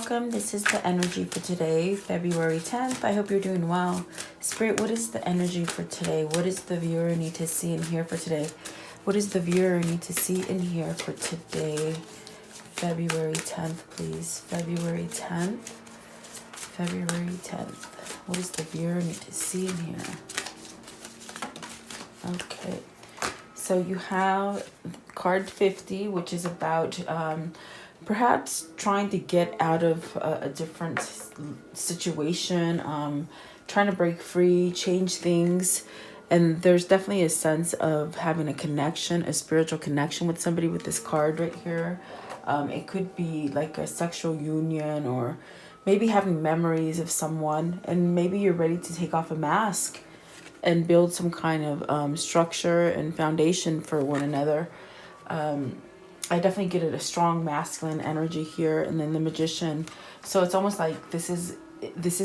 welcome. This is the energy for today, February 10th. I hope you're doing well. Spirit, what is the energy for today? What does the viewer need to see and hear for today? What does the viewer need to see and hear for today, February 10th, please? February 10th. February 10th. What does the viewer need to see and hear? Okay. So you have card 50, which is about perhaps trying to get out of a different situation, trying to break free, change things. And there's definitely a sense of having a connection, a spiritual connection with somebody with this card right here. It could be like a sexual union, or maybe having memories of someone, and maybe you're ready to take off a mask and build some kind of structure and foundation for one another. I definitely get a strong masculine energy here, and then the Magician. So it's almost like this is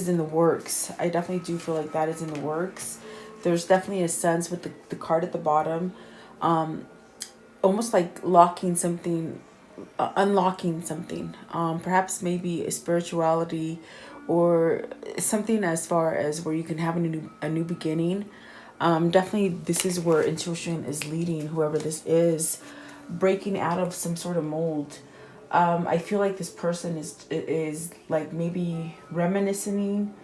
in the works. I definitely do feel like that is in the works. There's definitely a sense with the card at the bottom, almost like locking something, unlocking something. Perhaps maybe a spirituality, or something as far as where you can have a new beginning. Definitely this is where intuition is leading whoever this is, breaking out of some sort of mold. I feel like this person is like maybe reminiscing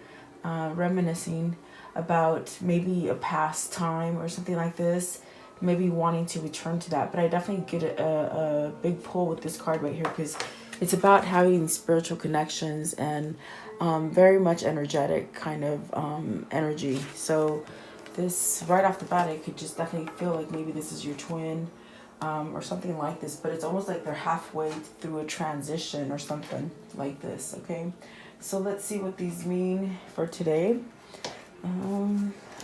about maybe a past time or something like this, maybe wanting to return to that. But I definitely get a big pull with this card right here, because it's about having spiritual connections and very much energetic kind of energy. So this, right off the bat, I could just definitely feel like maybe this is your twin, or something like this. But it's almost like they're halfway through a transition or something like this. Okay, so let's see what these mean for today.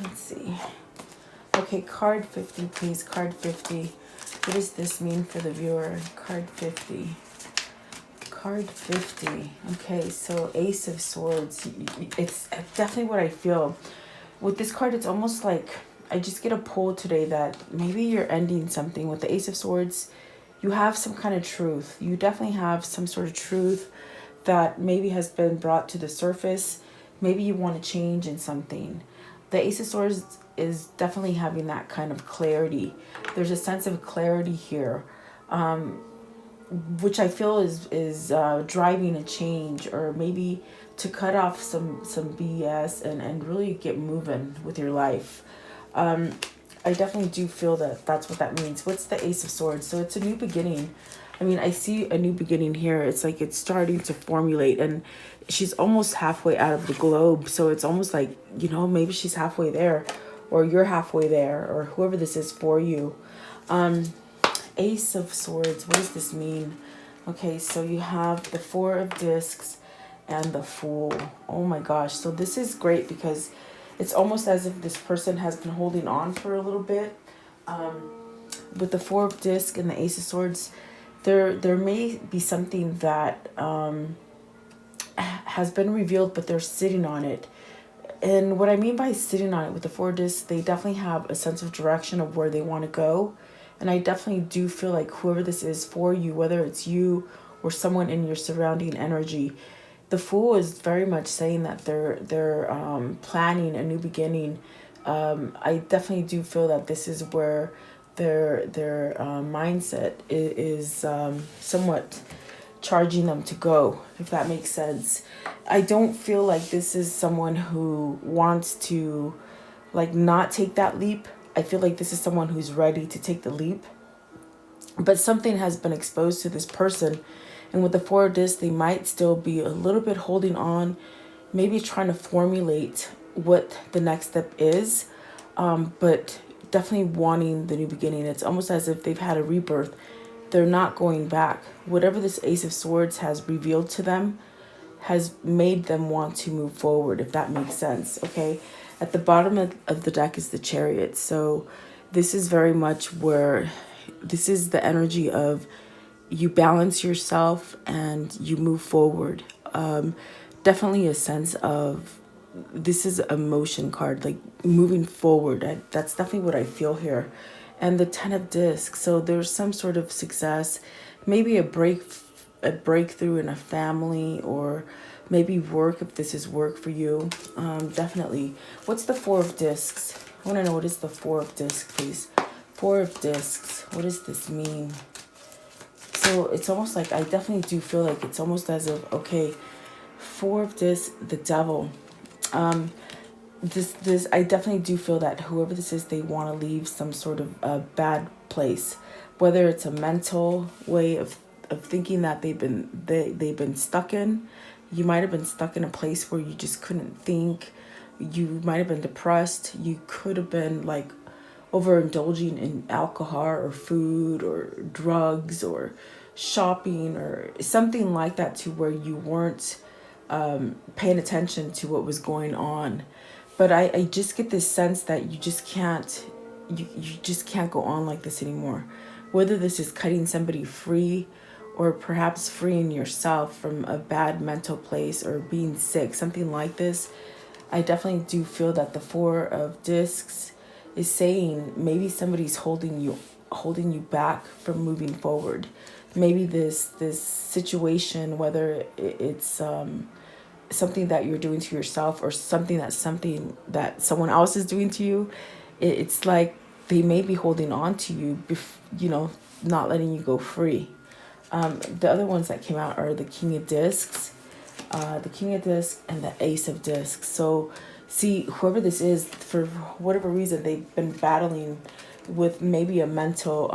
Let's see. Okay, card 50, please. Card 50. What does this mean for the viewer? Card 50. Card 50. Okay, so Ace of Swords. It's definitely what I feel. With this card, it's almost like I just get a pull today that maybe you're ending something. With the Ace of Swords, you have some kind of truth. You definitely have some sort of truth that maybe has been brought to the surface. Maybe you want to change in something. The Ace of Swords is definitely having that kind of clarity. There's a sense of clarity here, which I feel is driving a change, or maybe to cut off some BS and really get moving with your life. I definitely do feel that that's what that means. What's the Ace of Swords? So it's a new beginning. I mean, I see a new beginning here. It's like it's starting to formulate, and she's almost halfway out of the globe. So it's almost like, you know, maybe she's halfway there, or you're halfway there, or whoever this is for you. Ace of Swords, what does this mean? Okay, so you have the Four of Discs and the Fool. Oh my gosh. So this is great, because it's almost as if this person has been holding on for a little bit. With the Four of Discs and the Ace of Swords, there may be something that has been revealed, but they're sitting on it. And what I mean by sitting on it with the Four of Discs, they definitely have a sense of direction of where they want to go. And I definitely do feel like whoever this is for you, whether it's you or someone in your surrounding energy, the Fool is very much saying that they're planning a new beginning. I definitely do feel that this is where their mindset is somewhat charging them to go, if that makes sense. I don't feel like this is someone who wants to like not take that leap. I feel like this is someone who's ready to take the leap, but something has been exposed to this person. And with the Four of Discs, they might still be a little bit holding on, maybe trying to formulate what the next step is, but definitely wanting the new beginning. It's almost as if they've had a rebirth. They're not going back. Whatever this Ace of Swords has revealed to them has made them want to move forward, if that makes sense. Okay, at the bottom of the deck is the Chariot. So this is very much where this is the energy of you balance yourself and you move forward. Definitely a sense of, this is a motion card, like moving forward. That's definitely what I feel here. And the Ten of Discs, so there's some sort of success, maybe a a breakthrough in a family, or maybe work, if this is work for you. Definitely. What's the Four of Discs? I want to know, what is the Four of Discs, please? Four of Discs. What does this mean? So it's almost like, I definitely do feel like it's almost as if, okay, Four of Discs, the Devil. This I definitely do feel that whoever this is, they want to leave some sort of a bad place, whether it's a mental way of thinking that they've been stuck in. You might have been stuck in a place where you just couldn't think. You might have been depressed. You could have been like overindulging in alcohol or food or drugs or shopping or something like that, to where you weren't paying attention to what was going on. But I just get this sense that you just can't, you just can't go on like this anymore. Whether this is cutting somebody free, or perhaps freeing yourself from a bad mental place, or being sick, something like this. I definitely do feel that the Four of Discs is saying maybe somebody's holding you back from moving forward. Maybe this situation, whether it's something that you're doing to yourself, or something that someone else is doing to you, it's like they may be holding on to you, not letting you go free. The other ones that came out are the King of Discs, and the Ace of Discs. So see, whoever this is, for whatever reason, they've been battling with maybe a mental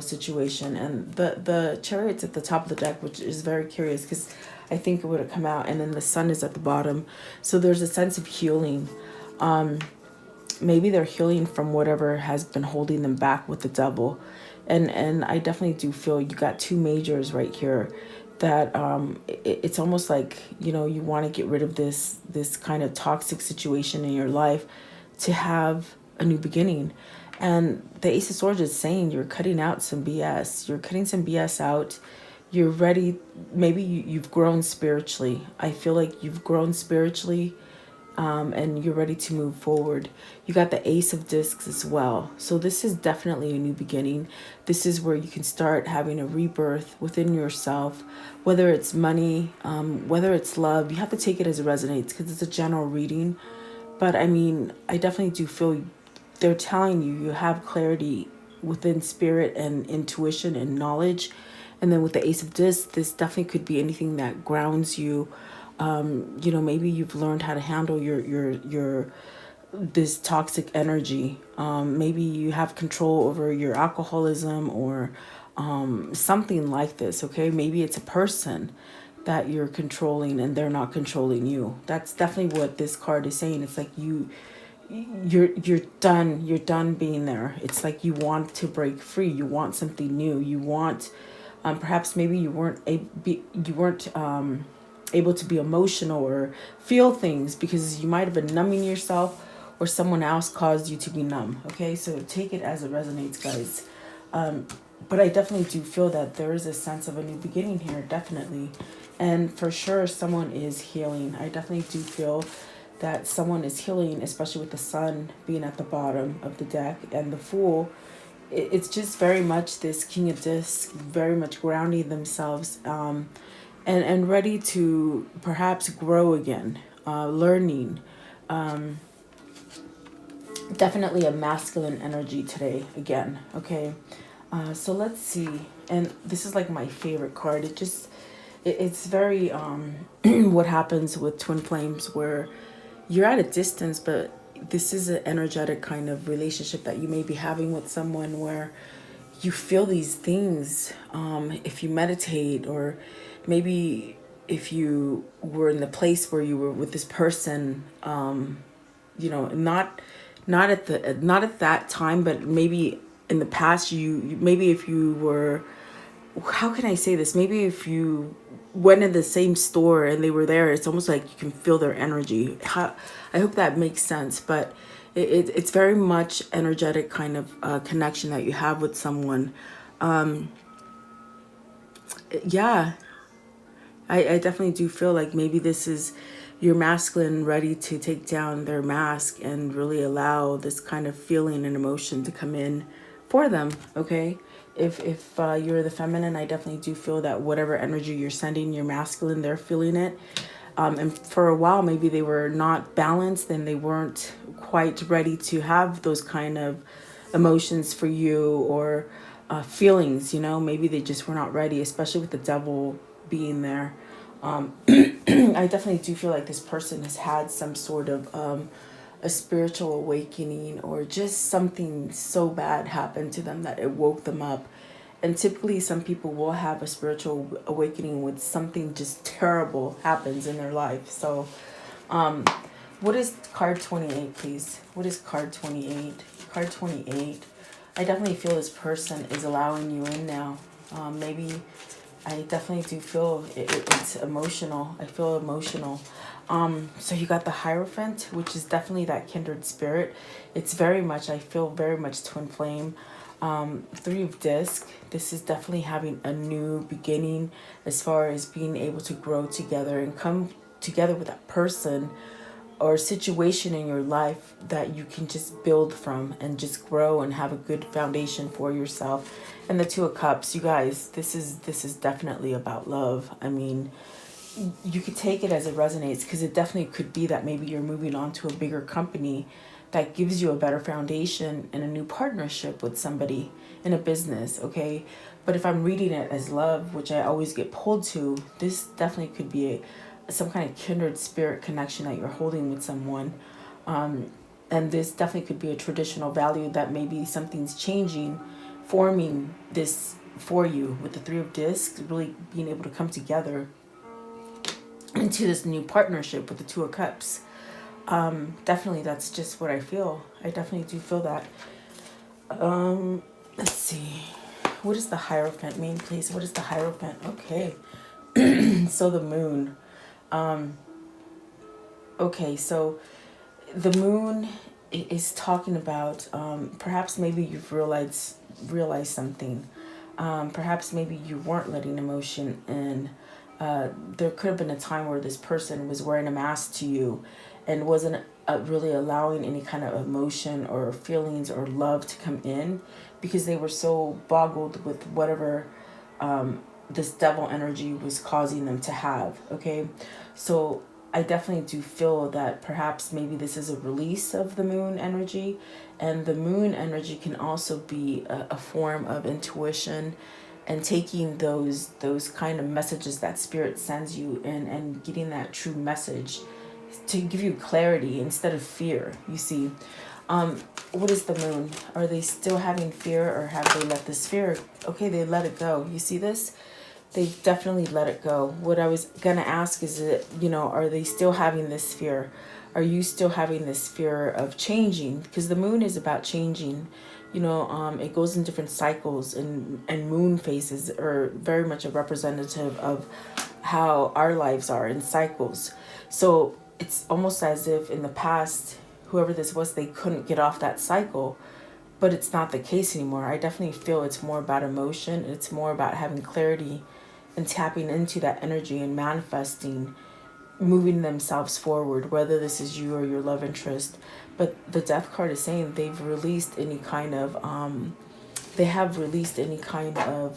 situation. And the Chariot's at the top of the deck, which is very curious, because I think it would have come out, and then the Sun is at the bottom. So there's a sense of healing. Maybe they're healing from whatever has been holding them back with the Devil. And I definitely do feel you got two majors right here, that it's almost like, you want to get rid of this kind of toxic situation in your life, to have a new beginning. And the Ace of Swords is saying you're cutting out some BS. You're cutting some BS out. You're ready. Maybe you've grown spiritually. I feel like you've grown spiritually, and you're ready to move forward. You got the Ace of Discs as well. So this is definitely a new beginning. This is where you can start having a rebirth within yourself, whether it's money, whether it's love. You have to take it as it resonates, because it's a general reading. But I mean, I definitely do feel they're telling you have clarity within spirit and intuition and knowledge. And then with the Ace of Discs, this definitely could be anything that grounds you. Maybe you've learned how to handle your this toxic energy. Maybe you have control over your alcoholism, or something like this. Okay, maybe it's a person that you're controlling, and they're not controlling you. That's definitely what this card is saying. It's like you're done being there. It's like you want to break free. You want something new. You want perhaps maybe you weren't able to be emotional or feel things, because you might have been numbing yourself, or someone else caused you to be numb. Okay, so take it as it resonates, guys. But I definitely do feel that there is a sense of a new beginning here, definitely. And for sure, someone is healing. I definitely do feel that someone is healing, especially with the Sun being at the bottom of the deck, and the Fool. It's just very much this King of Discs, very much grounding themselves, and ready to perhaps grow again, learning. Definitely a masculine energy today again. Okay, so let's see. And this is like my favorite card. It's very what happens with twin flames, where you're at a distance, but this is an energetic kind of relationship that you may be having with someone, where you feel these things. If you meditate, or maybe if you were in the place where you were with this person, not at that time, but maybe in the past, you maybe if you were, how can I say this? Maybe if you went in the same store and they were there, it's almost like you can feel their energy. I hope that makes sense, but it's very much energetic kind of connection that you have with someone. Yeah, I definitely do feel like maybe this is your masculine ready to take down their mask and really allow this kind of feeling and emotion to come in for them, okay? If you're the feminine, I definitely do feel that whatever energy you're sending, your masculine, they're feeling it. And for a while, maybe they were not balanced and they weren't quite ready to have those kind of emotions for you, or feelings, maybe they just were not ready, especially with the devil being there. I definitely do feel like this person has had some sort of a spiritual awakening, or just something so bad happened to them that it woke them up. And typically some people will have a spiritual awakening when something just terrible happens in their life. So what is card 28, please? What is card 28? Card 28. I definitely feel this person is allowing you in now. Maybe I definitely do feel it's emotional. I feel emotional. So you got the Hierophant, which is definitely that kindred spirit. It's very much, I feel very much twin flame. Three of Disc. This is definitely having a new beginning as far as being able to grow together and come together with that person or situation in your life that you can just build from and just grow and have a good foundation for yourself. And the Two of Cups, you guys, this is definitely about love. I mean, you could take it as it resonates, because it definitely could be that maybe you're moving on to a bigger company that gives you a better foundation and a new partnership with somebody in a business, okay? But if I'm reading it as love, which I always get pulled to, this definitely could be some kind of kindred spirit connection that you're holding with someone. And this definitely could be a traditional value that maybe something's changing, forming this for you with the Three of Discs, really being able to come together into this new partnership with the Two of Cups. Definitely, that's just what I feel. I definitely do feel that. Let's see. What does the Hierophant mean, please? What is the Hierophant? Okay. So the moon. Okay, so the moon is talking about perhaps maybe you've realized something. Perhaps maybe you weren't letting emotion in. There could have been a time where this person was wearing a mask to you and wasn't really allowing any kind of emotion or feelings or love to come in, because they were so boggled with whatever this devil energy was causing them to have. Okay, so I definitely do feel that perhaps maybe this is a release of the moon energy, and the moon energy can also be a form of intuition and taking those kind of messages that spirit sends you and getting that true message to give you clarity instead of fear. You see, what is the moon? Are they still having fear, or have they let this fear? Okay, they let it go. You see this? They definitely let it go. What I was gonna ask is, are they still having this fear? Are you still having this fear of changing? Because the moon is about changing. It goes in different cycles, and moon phases are very much a representative of how our lives are in cycles. So it's almost as if in the past, whoever this was, they couldn't get off that cycle, but it's not the case anymore. I definitely feel it's more about emotion. It's more about having clarity and tapping into that energy and manifesting, moving themselves forward, whether this is you or your love interest. But the Death card is saying they've released any kind of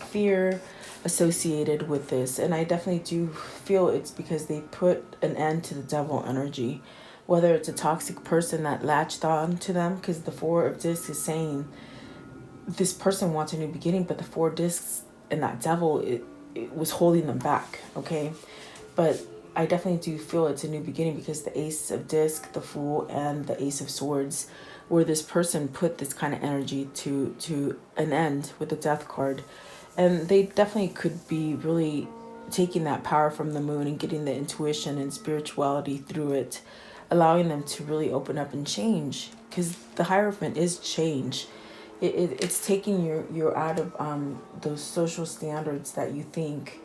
fear associated with this. And I definitely do feel it's because they put an end to the devil energy, whether it's a toxic person that latched on to them, because the Four of Discs is saying this person wants a new beginning, but the Four Discs and that devil, it was holding them back, okay? But I definitely do feel it's a new beginning, because the Ace of Disc, the Fool, and the Ace of Swords, where this person put this kind of energy to an end with the Death card. And they definitely could be really taking that power from the moon and getting the intuition and spirituality through it, allowing them to really open up and change, because the Hierophant is change. It's taking you out of those social standards that you think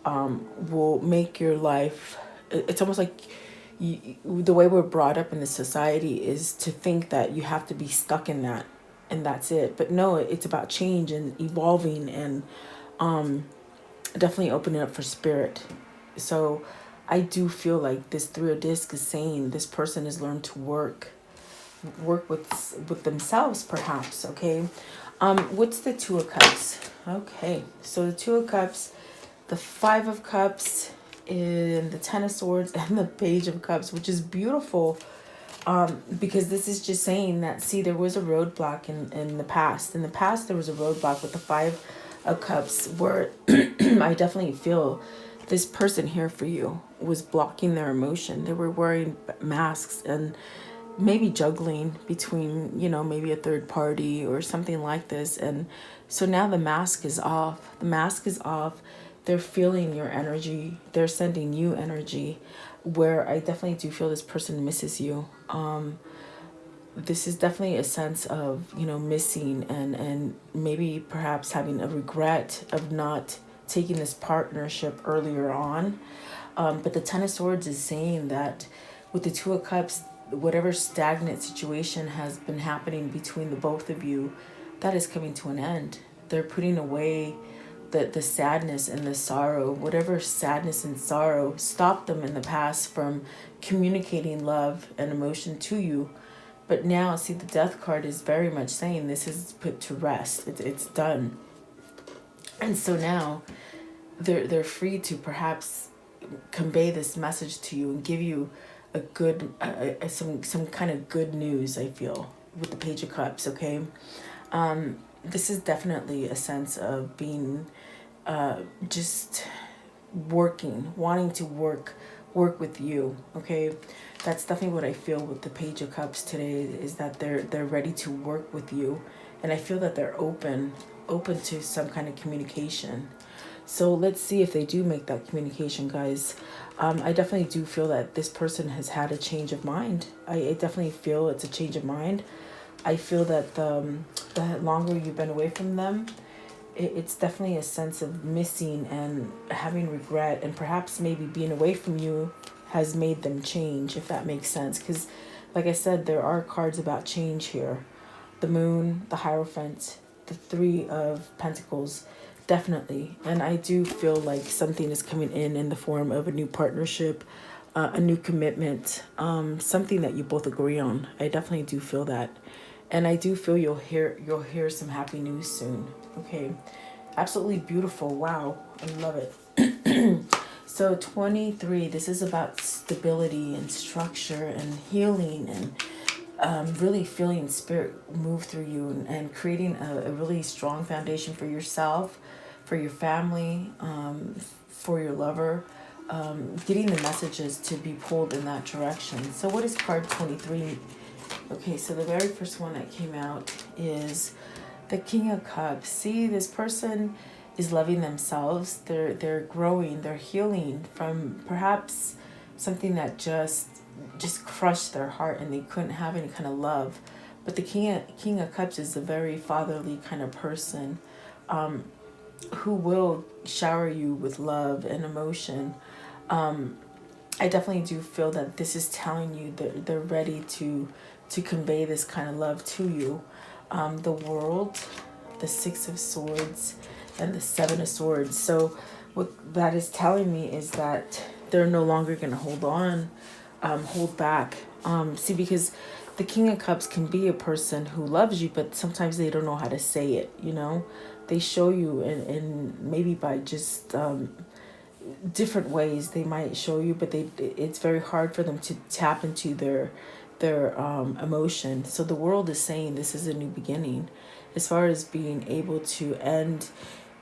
will make your life. It's almost like the way we're brought up in this society is to think that you have to be stuck in that and that's it. But no, it's about change and evolving, and definitely opening up for spirit. So I do feel like this Three of Discs is saying this person has learned to work with themselves, perhaps. Okay, What's the Two of Cups? Okay, so the Two of Cups, the Five of Cups, and the Ten of Swords, and the Page of Cups, which is beautiful. Because this is just saying that, see, there was a roadblock in the past. In the past, there was a roadblock with the Five of Cups where I definitely feel this person here for you was blocking their emotion. They were wearing masks and maybe juggling between, maybe a third party or something like this. And so now the mask is off. The mask is off. They're feeling your energy. They're sending you energy, where I definitely do feel this person misses you. This is definitely a sense of, missing and maybe perhaps having a regret of not taking this partnership earlier on. But the Ten of Swords is saying that with the Two of Cups, whatever stagnant situation has been happening between the both of you, that is coming to an end. They're putting away the sadness and the sorrow. Whatever sadness and sorrow stopped them in the past from communicating love and emotion to you. But now, see, the Death card is very much saying this is put to rest. It's done. And so now they're free to perhaps convey this message to you and give you a good some kind of good news. I feel with the Page of Cups. Okay, this is definitely a sense of being just wanting to work with you. Okay, that's definitely what I feel with the Page of Cups today, is that they're ready to work with you, and I feel that they're open to some kind of communication. So let's see if they do make that communication, guys. I definitely do feel that this person has had a change of mind. I definitely feel it's a change of mind. I feel that the longer you've been away from them, it's definitely a sense of missing and having regret, and perhaps maybe being away from you has made them change, if that makes sense. Because, like I said, there are cards about change here. The Moon, the Hierophant, the Three of Pentacles. Definitely. And I do feel like something is coming in the form of a new partnership, a new commitment, something that you both agree on. I definitely do feel that. And I do feel you'll hear some happy news soon. Okay. Absolutely beautiful. Wow. I love it. So 23, this is about stability and structure and healing and really feeling spirit move through you and creating a really strong foundation for yourself, for your family, for your lover, getting the messages to be pulled in that direction. So what is card 23? Okay, so the very first one that came out is the King of Cups. See, this person is loving themselves. They're growing, they're healing from perhaps something that just crushed their heart and they couldn't have any kind of love. But the King of Cups is a very fatherly kind of person, who will shower you with love and emotion. I definitely do feel that this is telling you that they're ready to convey this kind of love to you. The World, the Six of Swords, and the Seven of Swords. So what that is telling me is that they're no longer going to hold back. See, because the King of Cups can be a person who loves you, but sometimes they don't know how to say it, They show you in maybe by just different ways they might show you, but it's very hard for them to tap into their emotion. So the World is saying this is a new beginning, as far as being able to end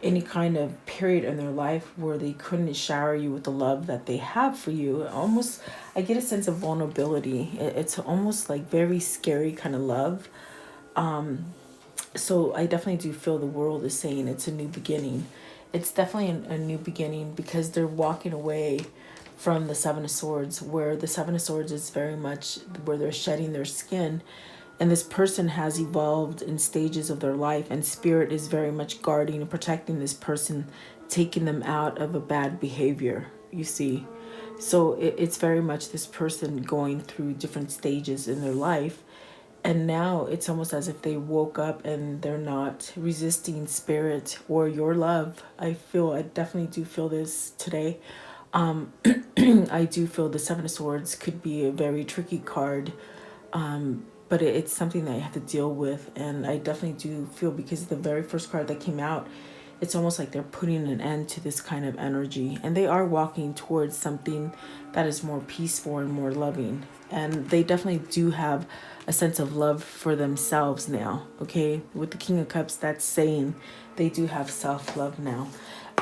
any kind of period in their life where they couldn't shower you with the love that they have for you. Almost, I get a sense of vulnerability. It's almost like very scary kind of love. So I definitely do feel the World is saying it's a new beginning. It's definitely a new beginning because they're walking away from the Seven of Swords, where the Seven of Swords is very much where they're shedding their skin. And this person has evolved in stages of their life, and spirit is very much guarding and protecting this person, taking them out of a bad behavior, you see. So it's very much this person going through different stages in their life. And now it's almost as if they woke up and they're not resisting spirit or your love. I definitely do feel this today. I do feel the Seven of Swords could be a very tricky card. but it's something that you have to deal with. And I definitely do feel, because the very first card that came out, it's almost like they're putting an end to this kind of energy, and they are walking towards something that is more peaceful and more loving. And they definitely do have a sense of love for themselves now. Okay, with the King of Cups, that's saying they do have self-love now.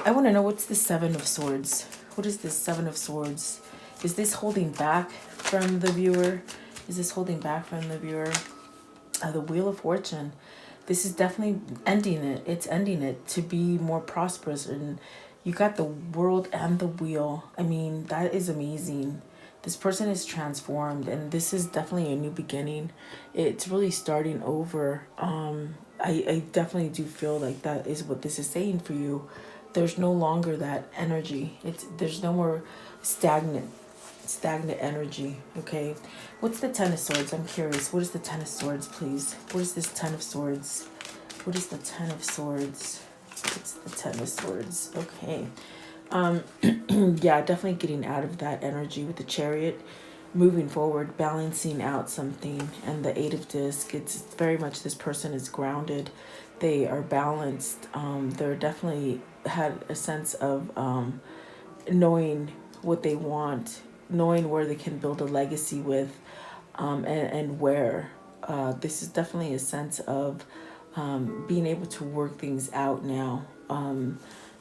I want to know, what's the Seven of Swords? What is this Seven of Swords? Is this holding back from the viewer? Is this holding back from the viewer? The Wheel of Fortune. This is definitely ending it. It's ending it to be more prosperous. And you got the World and the Wheel. I mean, that is amazing. This person is transformed, and this is definitely a new beginning. It's really starting over. I definitely do feel like that is what this is saying for you. There's no longer that energy. There's no more stagnant energy. Okay, what's the Ten of Swords? I'm curious. What is the Ten of Swords, please? What is this Ten of Swords? What is the Ten of Swords? It's the Ten of Swords. Okay. Yeah, definitely getting out of that energy with the Chariot, moving forward, balancing out something. And the Eight of Discs, it's very much, this person is grounded. They are balanced. They're definitely had a sense of knowing what they want, knowing where they can build a legacy with, and where. This is definitely a sense of being able to work things out now.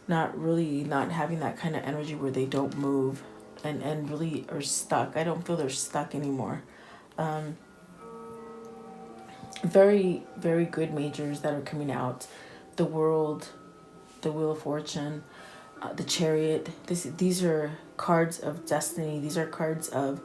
Not having that kind of energy where they don't move and really are stuck. I don't feel they're stuck anymore. Very, very good majors that are coming out. The World, the Wheel of Fortune, the Chariot. These are cards of destiny. These are cards of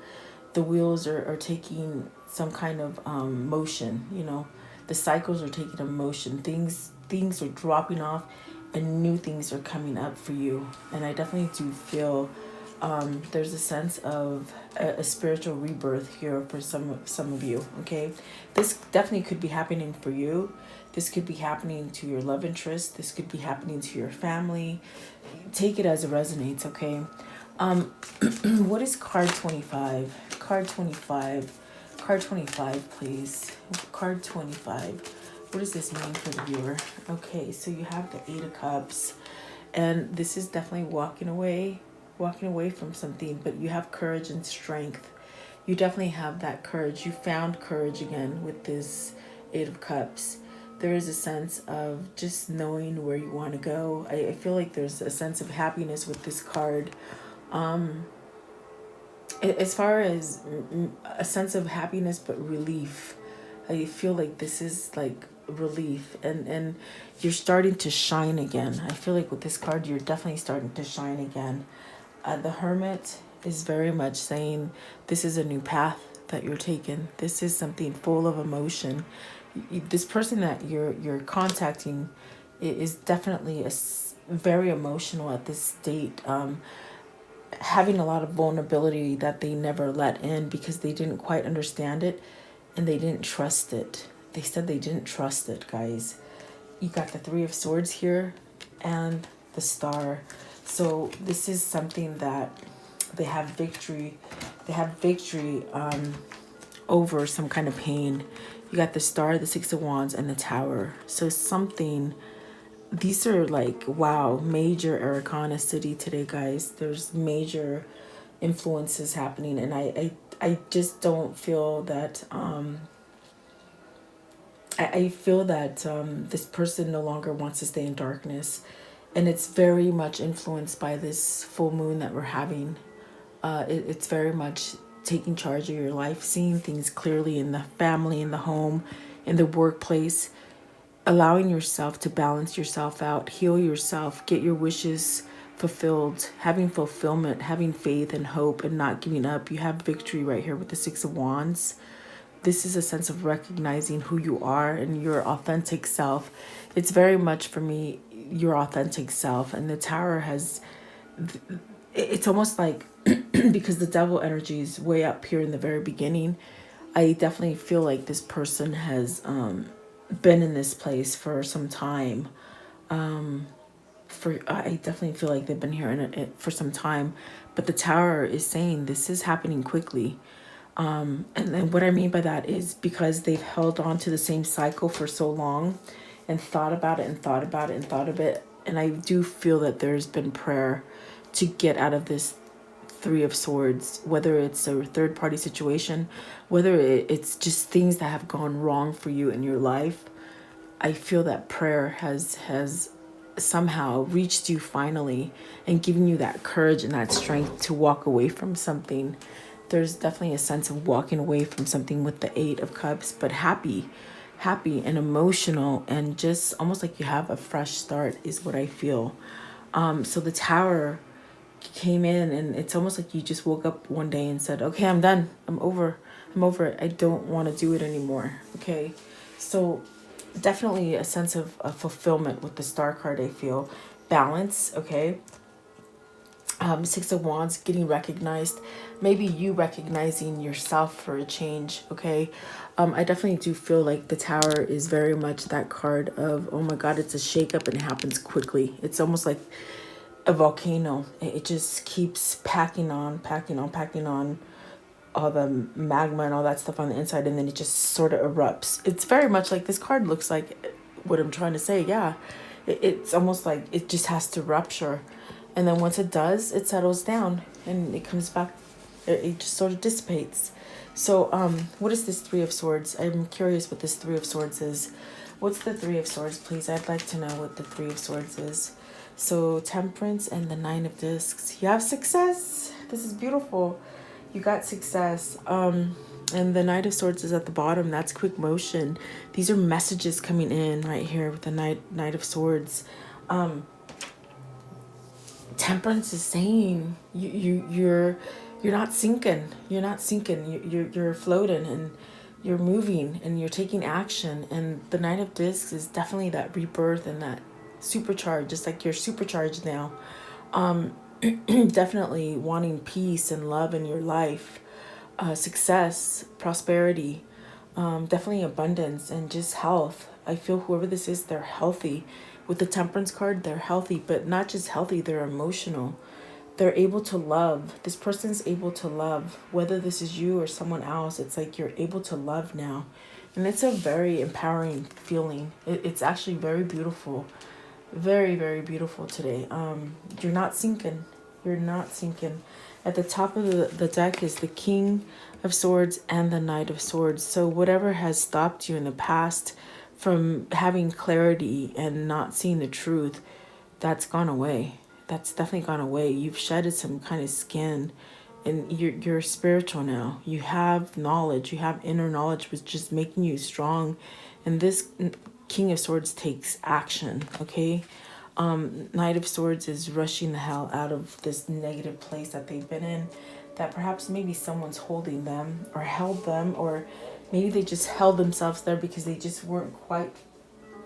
the wheels are taking some kind of motion. You know, the cycles are taking a motion. Things are dropping off, and new things are coming up for you. And I definitely do feel there's a sense of a spiritual rebirth here for some of you. Okay, this definitely could be happening for you. This could be happening to your love interest. This could be happening to your family. Take it as it resonates. Okay. What is card 25? Card 25. Card 25, please. Card 25. What does this mean for the viewer? Okay, so you have the Eight of Cups, and this is definitely walking away from something, but you have courage and strength. You definitely have that courage. You found courage again with this Eight of Cups. There is a sense of just knowing where you want to go. I feel like there's a sense of happiness with this card. As far as a sense of happiness, but relief. I feel like this is like relief, and you're starting to shine again. I feel like with this card, you're definitely starting to shine again. The Hermit is very much saying this is a new path that you're taking. This is something full of emotion. This person that you're contacting is definitely very emotional at this state. Having a lot of vulnerability that they never let in because they didn't quite understand it, and they didn't trust it. They said they didn't trust it, guys. You got the Three of Swords here and the Star. So this is something that they have victory. They have victory over some kind of pain. You got the Star, the Six of Wands, and the Tower. So something... These are like, wow, major arcanicity today, guys. There's major influences happening, and I just don't feel that I feel that this person no longer wants to stay in darkness, and it's very much influenced by this full moon that we're having. It's very much taking charge of your life, seeing things clearly in the family, in the home, in the workplace, allowing yourself to balance yourself out, heal yourself, get your wishes fulfilled, having fulfillment, having faith and hope, and not giving up. You have victory right here with the Six of Wands. This is a sense of recognizing who you are and your authentic self. It's very much, for me, your authentic self. And the Tower has... It's almost like, because the Devil energy is way up here in the very beginning, I definitely feel like this person has... been in this place for some time. I definitely feel like they've been here for some time, but the Tower is saying this is happening quickly. And then what I mean by that is because they've held on to the same cycle for so long and thought about it and thought about it and thought of it. And I do feel that there's been prayer to get out of this Three of Swords, whether it's a third party situation, whether it's just things that have gone wrong for you in your life. I feel that prayer has somehow reached you finally and given you that courage and that strength to walk away from something. There's definitely a sense of walking away from something with the Eight of Cups, but happy and emotional, and just almost like you have a fresh start is what I feel. So the Tower came in, and it's almost like you just woke up one day and said, okay, I'm done. I'm over it. I don't want to do it anymore. Okay. So definitely a sense of fulfillment with the Star card, I feel. Balance. Okay. Six of Wands, getting recognized, maybe you recognizing yourself for a change. Okay. I definitely do feel like the Tower is very much that card of, oh my God, it's a shakeup and it happens quickly. It's almost like a volcano. It just keeps packing on all the magma and all that stuff on the inside, and then it just sort of erupts. It's very much like this card looks like what I'm trying to say. Yeah, it's almost like it just has to rupture, and then once it does, it settles down and it comes back. It just sort of dissipates. So what is this Three of Swords? I'm curious what this Three of Swords is. What's the Three of Swords, please? I'd like to know what the Three of Swords is. So Temperance and the Nine of Discs. You have success. This is beautiful. You got success. And the Knight of Swords is at the bottom. That's quick motion. These are messages coming in right here with the Knight of Swords. Temperance is saying you're not sinking. You're not sinking. You're floating and you're moving and you're taking action. And the Knight of Discs is definitely that rebirth and that supercharge, just like you're supercharged now. Definitely wanting peace and love in your life, success, prosperity, definitely abundance and just health. I feel whoever this is, they're healthy. With the Temperance card, they're healthy, but not just healthy, they're emotional. They're able to love. This person's able to love, whether this is you or someone else. It's like you're able to love now. And it's a very empowering feeling. It's actually very beautiful. Very, very beautiful today. You're not sinking. You're not sinking. At the top of the deck is the King of Swords and the Knight of Swords. So whatever has stopped you in the past from having clarity and not seeing the truth, that's gone away. That's definitely gone away. You've shedded some kind of skin and you're spiritual now. You have knowledge. You have inner knowledge, which is making you strong. And this King of Swords takes action, okay? Knight of Swords is rushing the hell out of this negative place that they've been in, that perhaps maybe someone's holding them or held them, or maybe they just held themselves there because they just weren't quite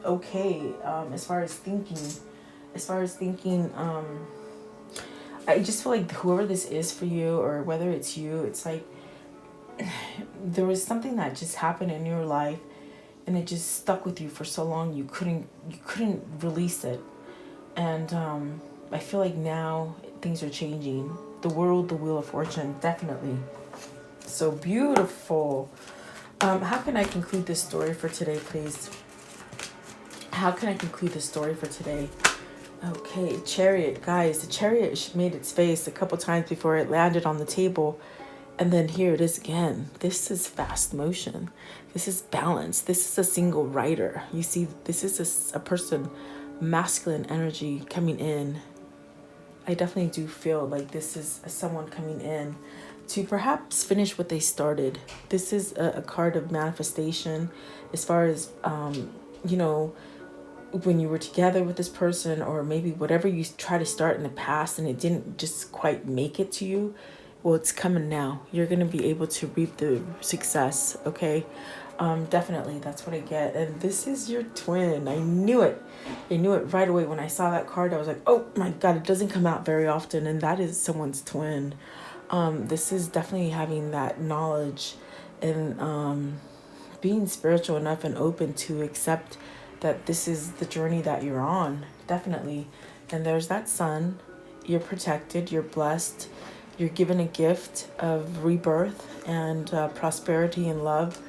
okay as far as thinking. I just feel like whoever this is for you, or whether it's you, it's like there was something that just happened in your life and it just stuck with you for so long you couldn't release it. And I feel like now things are changing. The world, the Wheel of Fortune, definitely. So beautiful. How can I conclude this story for today, please? How can I conclude the story for today? Okay, Chariot. Guys, the Chariot made its face a couple times before it landed on the table. And then here it is again. This is fast motion. This is balance. This is a single rider. You see, this is a person, masculine energy coming in. I definitely do feel like this is someone coming in to perhaps finish what they started. This is a card of manifestation as far as, when you were together with this person, or maybe whatever you try to start in the past and it didn't just quite make it to you. Well, it's coming now. You're going to be able to reap the success, okay? Definitely, that's what I get. And this is your twin. I knew it. I knew it right away. When I saw that card, I was like, oh my God, it doesn't come out very often. And that is someone's twin. This is definitely having that knowledge and being spiritual enough and open to accept that this is the journey that you're on. Definitely. And there's that sun. You're protected. You're blessed. You're given a gift of rebirth and prosperity and love.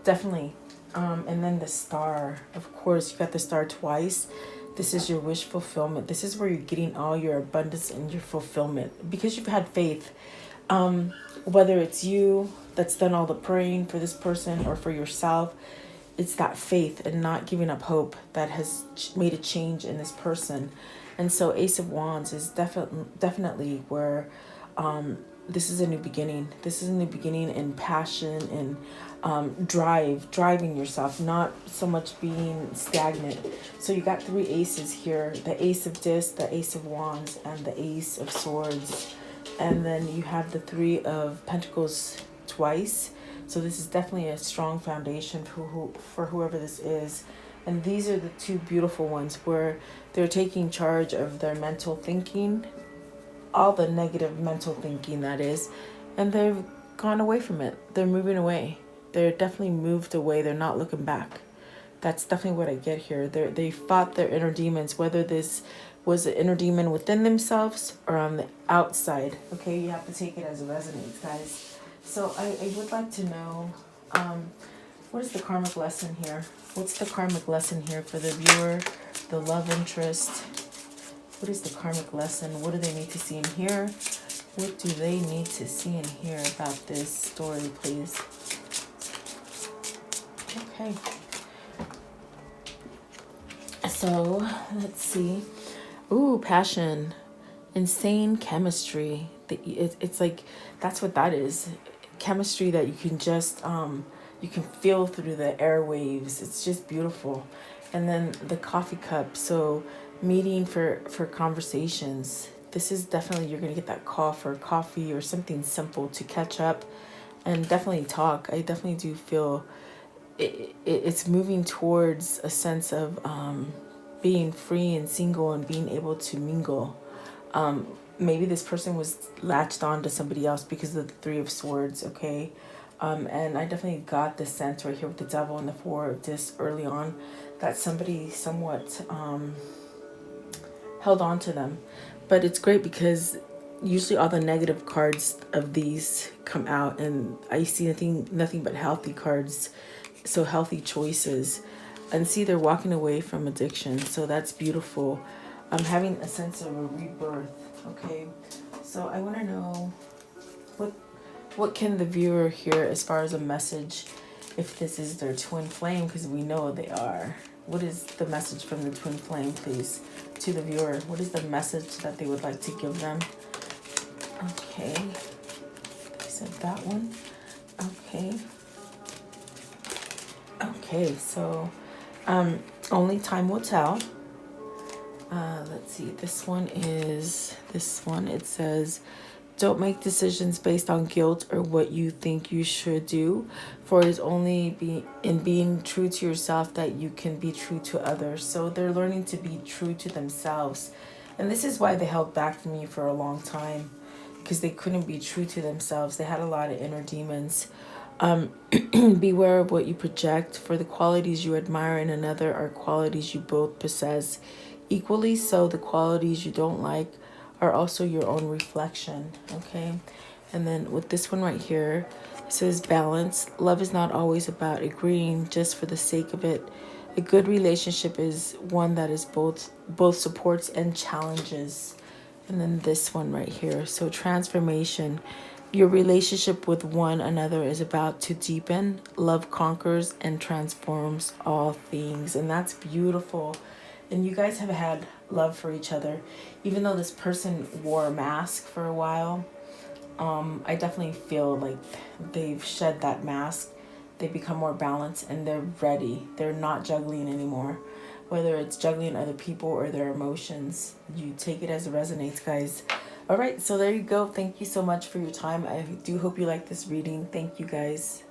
Definitely. And then the star. Of course, you got the star twice. This is your wish fulfillment. This is where you're getting all your abundance and your fulfillment because you've had faith. Whether it's you that's done all the praying for this person or for yourself, it's that faith and not giving up hope that has made a change in this person. And so Ace of Wands is definitely where this is a new beginning. This is a new beginning in passion and driving yourself, not so much being stagnant. So you got 3 aces here: the Ace of Discs, the Ace of Wands, and the Ace of Swords. And then you have the 3 of Pentacles twice. So this is definitely a strong foundation for whoever this is. And these are the 2 beautiful ones where they're taking charge of their mental thinking, all the negative mental thinking that is, and they've gone away from it. They're moving away. They're definitely moved away. They're not looking back. That's definitely what I get here. They fought their inner demons, whether this was an inner demon within themselves or on the outside. Okay, you have to take it as it resonates, guys. So I would like to know, what is the karmic lesson here? What's the karmic lesson here for the viewer, the love interest? What is the karmic lesson? What do they need to see and hear? What do they need to see and hear about this story, please? Okay. So, let's see. Ooh, passion. Insane chemistry. It's like, that's what that is. Chemistry that you can just, you can feel through the airwaves. It's just beautiful. And then the coffee cup. So, meeting for conversations. This is definitely, you're going to get that call for coffee or something simple to catch up and definitely talk. I definitely do feel it's moving towards a sense of being free and single and being able to mingle. Maybe this person was latched on to somebody else because of the 3 of Swords, okay? And I definitely got this sense right here with the Devil and the 4 of Discs early on that somebody somewhat held on to them. But it's great because usually all the negative cards of these come out and I see nothing but healthy cards. So healthy choices. And see, they're walking away from addiction. So that's beautiful. I'm having a sense of a rebirth. Okay. So I want to know what can the viewer hear as far as a message if this is their twin flame, because we know they are. What is the message from the twin flame, please, to the viewer? What is the message that they would like to give them? Okay. They said that one. Okay. Okay, so only time will tell. Let's see, this one. It says, don't make decisions based on guilt or what you think you should do, for it is only in being true to yourself that you can be true to others. So they're learning to be true to themselves. And this is why they held back from you for a long time, because they couldn't be true to themselves. They had a lot of inner demons. Beware of what you project, for the qualities you admire in another are qualities you both possess equally. So the qualities you don't like are also your own reflection. Okay. And then with this one right here, it says balance. Love is not always about agreeing just for the sake of it. A good relationship is one that is both supports and challenges. And then this one right here. So transformation. Your relationship with one another is about to deepen. Love conquers and transforms all things. And that's beautiful. And you guys have had love for each other. Even though this person wore a mask for a while, I definitely feel like they've shed that mask. They become more balanced and they're ready. They're not juggling anymore. Whether it's juggling other people or their emotions, you take it as it resonates, guys. All right, so there you go. Thank you so much for your time. I do hope you like this reading. Thank you, guys.